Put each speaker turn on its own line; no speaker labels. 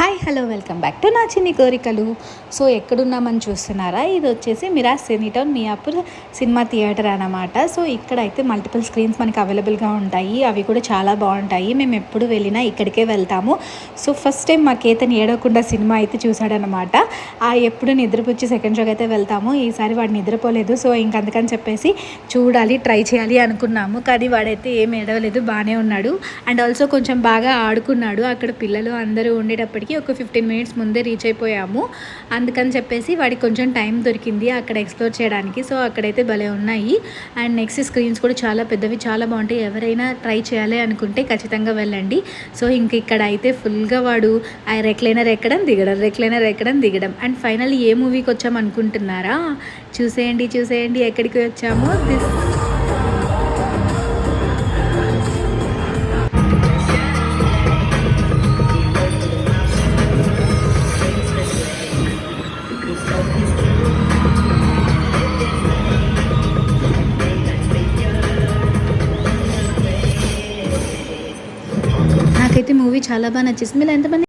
Hi hello welcome back to నా చిన్ని కోరికలు. సో ఎక్కడున్నామని చూస్తున్నారా, ఇది వచ్చేసి మిరాజ్ సినీటౌన్ మియాపూర్ సినిమా థియేటర్ అన్నమాట. సో ఇక్కడైతే మల్టిపుల్ స్క్రీన్స్ మనకి అవైలబుల్గా ఉంటాయి, అవి కూడా చాలా బాగుంటాయి. మేము ఎప్పుడు వెళ్ళినా ఇక్కడికే వెళ్తాము. సో ఫస్ట్ టైం మా కేతన్ ఏడవకుండా సినిమా అయితే చూసాడనమాట. ఎప్పుడు నిద్రపుచ్చి సెకండ్ షోకి అయితే వెళ్తాము, ఈసారి వాడు నిద్రపోలేదు. సో ఇంకందుకని చెప్పేసి చూడాలి, ట్రై చేయాలి అనుకున్నాము. కానీ వాడైతే ఏం ఏడవలేదు, బాగానే ఉన్నాడు. అండ్ ఆల్సో కొంచెం బాగా ఆడుకున్నాడు. అక్కడ పిల్లలు అందరూ ఉండేటప్పటికి ఒక 15 మినిట్స్ ముందే రీచ్ అయిపోయాము. అందుకని చెప్పేసి వాడికి కొంచెం టైం దొరికింది అక్కడ ఎక్స్ప్లోర్ చేయడానికి. సో అక్కడైతే భలే ఉన్నాయి. అండ్ నెక్స్ట్ స్క్రీన్స్ కూడా చాలా పెద్దవి, చాలా బాగుంటాయి. ఎవరైనా ట్రై చేయాలి అనుకుంటే ఖచ్చితంగా వెళ్ళండి. సో ఇంక ఇక్కడ అయితే ఫుల్గా వాడు ఆ రెక్లైనర్ ఎక్కడం దిగడం, రెక్లైనర్ ఎక్కడం దిగడం. అండ్ ఫైనల్ ఏ మూవీకి వచ్చాము అనుకుంటున్నారా? చూసేయండి ఎక్కడికి వచ్చామో. నాకైతే మూవీ చాలా బాగా నచ్చేసింది. మీరు ఎంతమంది